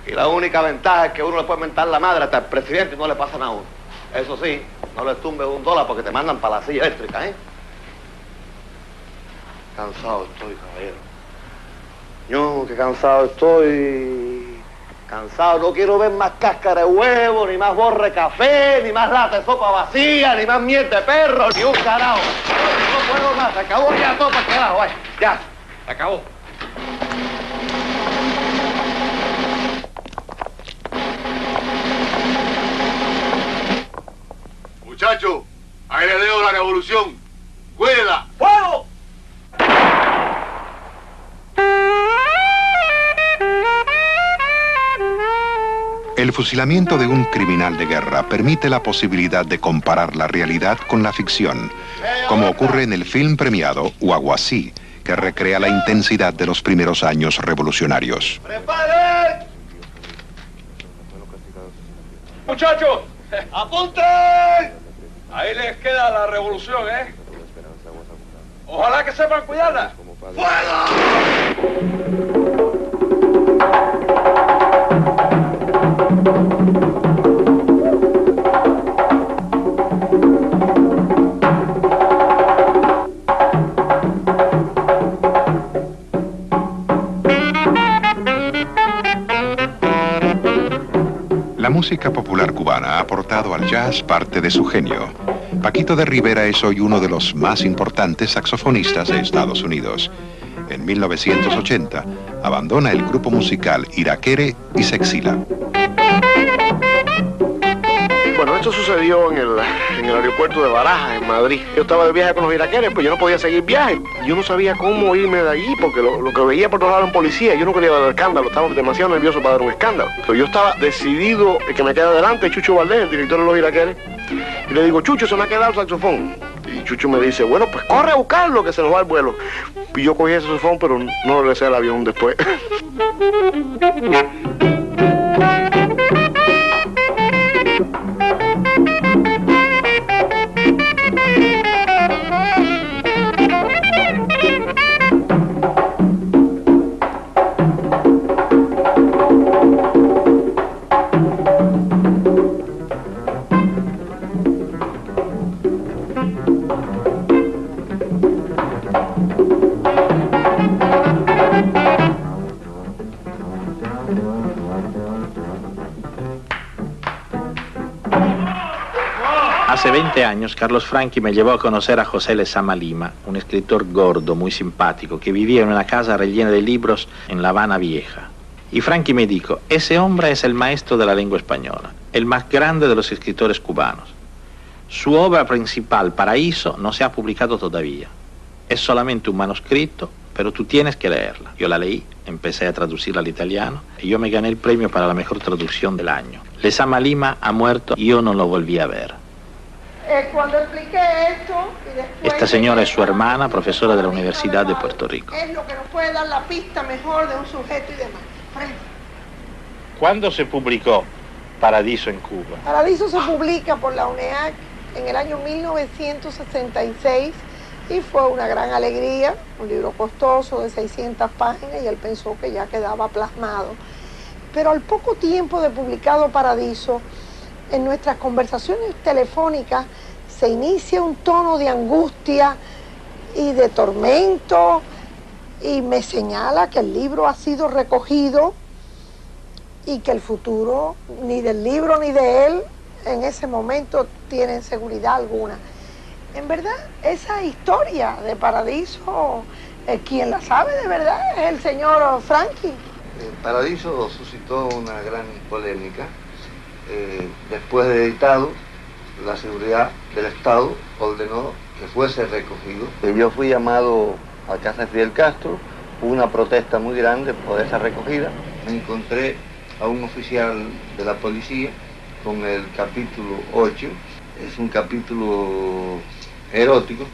Y la única ventaja es que uno le puede mentar la madre hasta el presidente y no le pasa nada a uno. Eso sí, no le tumbes $1 porque te mandan para la silla eléctrica, ¿eh? Cansado estoy, caballero. Yo, qué cansado estoy. Cansado, no quiero ver más cáscara de huevo, ni más borre café, ni más lata de sopa vacía, ni más miel de perro, ni un carajo. No puedo más, se acabó ya todo para el carajo, vaya. Ya, se acabó. Muchachos, ahí le dejo la revolución. ¡Cuídela! ¡Fuego! El fusilamiento de un criminal de guerra permite la posibilidad de comparar la realidad con la ficción, como ocurre en el film premiado Huaguasí, que recrea la intensidad de los primeros años revolucionarios. ¡Preparen! Muchachos, ¡Apunten! ahí les queda la revolución, ¿eh? Ojalá que sepan cuidarla. La música popular cubana ha aportado al jazz parte de su genio. Paquito de Rivera es hoy uno de los más importantes saxofonistas de Estados Unidos. En 1980, abandona el grupo musical Iraquere y se exila. Bueno, esto sucedió en el aeropuerto de Barajas, en Madrid. Yo estaba de viaje con los iraqueres, pues yo no podía seguir viaje. Yo no sabía cómo irme de allí, porque lo que veía por todos lados eran policías. Yo no quería dar escándalo, estaba demasiado nervioso para dar un escándalo. Pero yo estaba decidido, el que me queda delante, Chucho Valdés, el director de los iraqueres. Y le digo, Chucho, se me ha quedado el saxofón. Y Chucho me dice, bueno, pues corre a buscarlo, que se nos va el vuelo. Y yo cogí ese saxofón, pero no regresé al avión después. Hace 20 años, Carlos Franchi me llevó a conocer a José Lezama Lima, un escritor gordo, muy simpático, que vivía en una casa rellena de libros en La Habana Vieja. Y Franchi me dijo, ese hombre es el maestro de la lengua española, el más grande de los escritores cubanos. Su obra principal, Paraíso, no se ha publicado todavía. Es solamente un manuscrito, pero tú tienes que leerla. Yo la leí, empecé a traducirla al italiano, y yo me gané el premio para la mejor traducción del año. Lezama Lima ha muerto y yo no lo volví a ver. Cuando expliqué esto y después... Esta señora es su hermana, profesora de la Universidad de Puerto Rico. Es lo que nos puede dar la pista mejor de un sujeto y demás. ¿Cuándo se publicó Paradiso en Cuba? Paradiso se publica por la UNEAC en el año 1966 y fue una gran alegría, un libro costoso de 600 páginas y él pensó que ya quedaba plasmado. Pero al poco tiempo de publicado Paradiso, en nuestras conversaciones telefónicas se inicia un tono de angustia y de tormento y me señala que el libro ha sido recogido y que el futuro ni del libro ni de él en ese momento tienen seguridad alguna. En verdad, esa historia de Paradiso, quien la sabe de verdad es el señor Franchi. Paradiso suscitó una gran polémica. Después de editado, la seguridad del Estado ordenó que fuese recogido. Yo fui llamado a casa de Fidel Castro, hubo una protesta muy grande por esa recogida. Me encontré a un oficial de la policía con el capítulo 8, es un capítulo erótico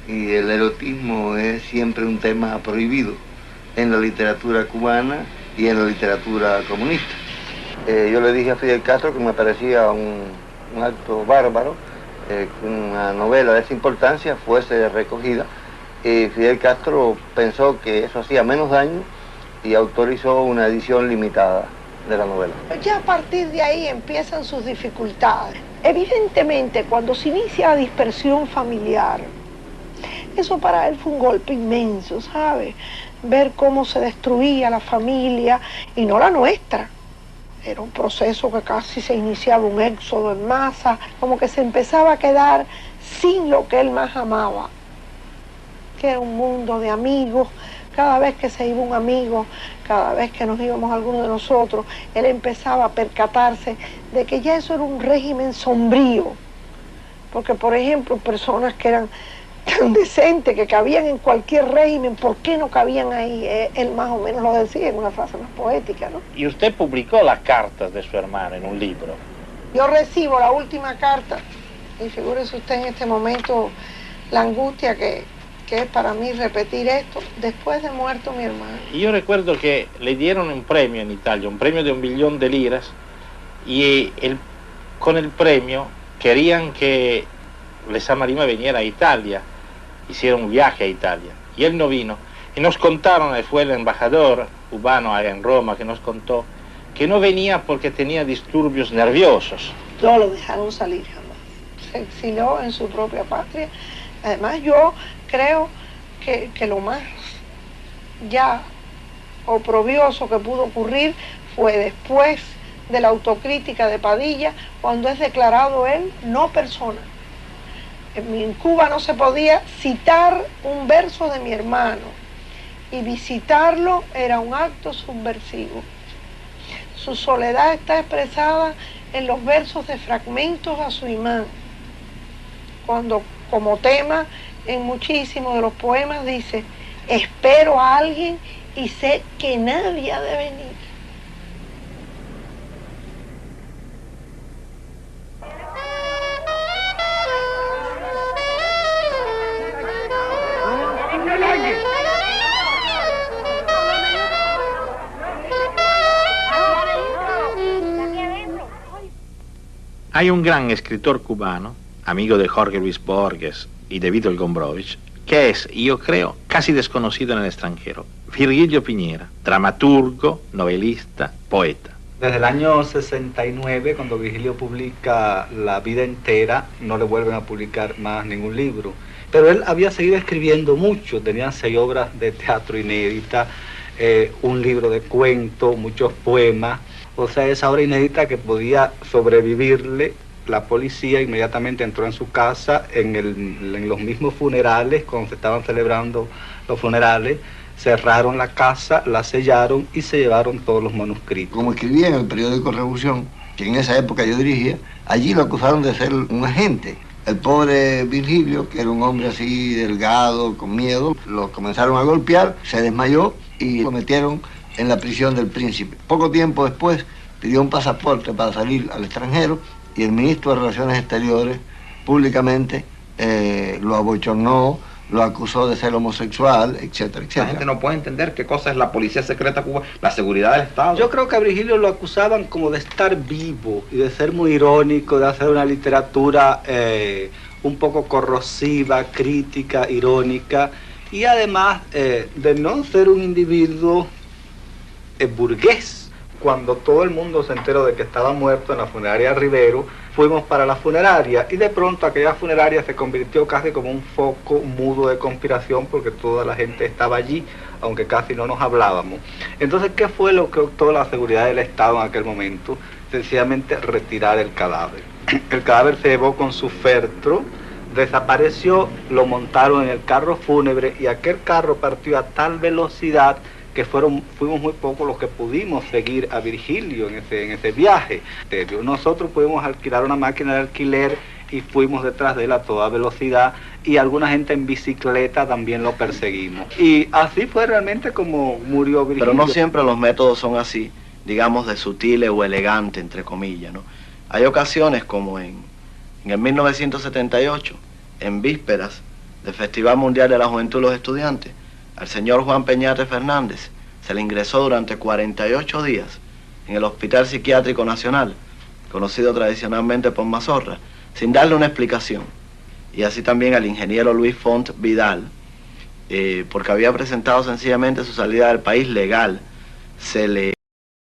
y el erotismo es siempre un tema prohibido en la literatura cubana y en la literatura comunista. Yo le dije a Fidel Castro que me parecía un acto bárbaro que una novela de esa importancia fuese recogida y Fidel Castro pensó que eso hacía menos daño y autorizó una edición limitada. de la novela. Ya a partir de ahí empiezan sus dificultades. Evidentemente, cuando se inicia la dispersión familiar, eso para él fue un golpe inmenso, ¿sabe? Ver cómo se destruía la familia, y no la nuestra. Era un proceso que casi se iniciaba un éxodo en masa, como que se empezaba a quedar sin lo que él más amaba, que era un mundo de amigos. Cada vez que se iba un amigo, cada vez que nos íbamos alguno de nosotros, él empezaba a percatarse de que ya eso era un régimen sombrío. Porque, por ejemplo, personas que eran tan decentes, que cabían en cualquier régimen, ¿por qué no cabían ahí? Él más o menos lo decía en una frase más poética, ¿no? Y usted publicó las cartas de su hermano en un libro. Yo recibo la última carta, y figúrese usted en este momento la angustia que es para mí repetir esto, después de muerto mi hermano. Y yo recuerdo que le dieron un premio en Italia, un premio de 1 millón de liras, y con el premio querían que Lezama Lima viniera a Italia, hiciera un viaje a Italia, y él no vino. Y nos contaron, fue el embajador cubano allá en Roma que nos contó, que no venía porque tenía disturbios nerviosos. No lo dejaron salir jamás. Se exilió en su propia patria. Además, yo creo que lo más ya oprobioso que pudo ocurrir fue después de la autocrítica de Padilla, cuando es declarado él no persona. En Cuba no se podía citar un verso de mi hermano, y visitarlo era un acto subversivo. Su soledad está expresada en los versos de Fragmentos a su imán, cuando como tema en muchísimos de los poemas dice: espero a alguien y sé que nadie ha de venir. Hay un gran escritor cubano, amigo de Jorge Luis Borges y de Vítor Gombrowicz, que es, yo creo, casi desconocido en el extranjero. Virgilio Piñera, dramaturgo, novelista, poeta. Desde el año 69, cuando Virgilio publica La vida entera, no le vuelven a publicar más ningún libro. Pero él había seguido escribiendo mucho, tenía 6 obras de teatro inéditas, un libro de cuentos, muchos poemas. O sea, esa obra inédita que podía sobrevivirle. La policía inmediatamente entró en su casa en los mismos funerales, cuando se estaban celebrando los funerales, cerraron la casa, la sellaron y se llevaron todos los manuscritos. Como escribía en el periódico Revolución, que en esa época yo dirigía, allí lo acusaron de ser un agente. El pobre Virgilio, que era un hombre así delgado, con miedo, lo comenzaron a golpear, se desmayó y lo metieron en la prisión del Príncipe. Poco tiempo después pidió un pasaporte para salir al extranjero, y el ministro de Relaciones Exteriores públicamente lo abochornó, lo acusó de ser homosexual, etcétera, etcétera. La gente no puede entender qué cosa es la policía secreta cubana, la seguridad del Estado. Yo creo que a Virgilio lo acusaban como de estar vivo y de ser muy irónico, de hacer una literatura un poco corrosiva, crítica, irónica, y además de no ser un individuo burgués. Cuando todo el mundo se enteró de que estaba muerto en la funeraria Rivero, fuimos para la funeraria, y de pronto aquella funeraria se convirtió casi como un foco mudo de conspiración, porque toda la gente estaba allí, aunque casi no nos hablábamos. Entonces, ¿qué fue lo que optó la seguridad del Estado en aquel momento? Sencillamente retirar el cadáver. El cadáver se llevó con su féretro, desapareció, lo montaron en el carro fúnebre, y aquel carro partió a tal velocidad que fuimos muy pocos los que pudimos seguir a Virgilio en ese viaje. Nosotros pudimos alquilar una máquina de alquiler y fuimos detrás de él a toda velocidad, y alguna gente en bicicleta también lo perseguimos. Y así fue realmente como murió Virgilio. Pero no siempre los métodos son así, digamos, de sutiles o elegantes, entre comillas, ¿no? Hay ocasiones como en el 1978, en vísperas del Festival Mundial de la Juventud y los Estudiantes, al señor Juan Peñate Fernández se le ingresó durante 48 días en el Hospital Psiquiátrico Nacional, conocido tradicionalmente por Mazorra, sin darle una explicación. Y así también al ingeniero Luis Font Vidal, porque había presentado sencillamente su salida del país legal, se le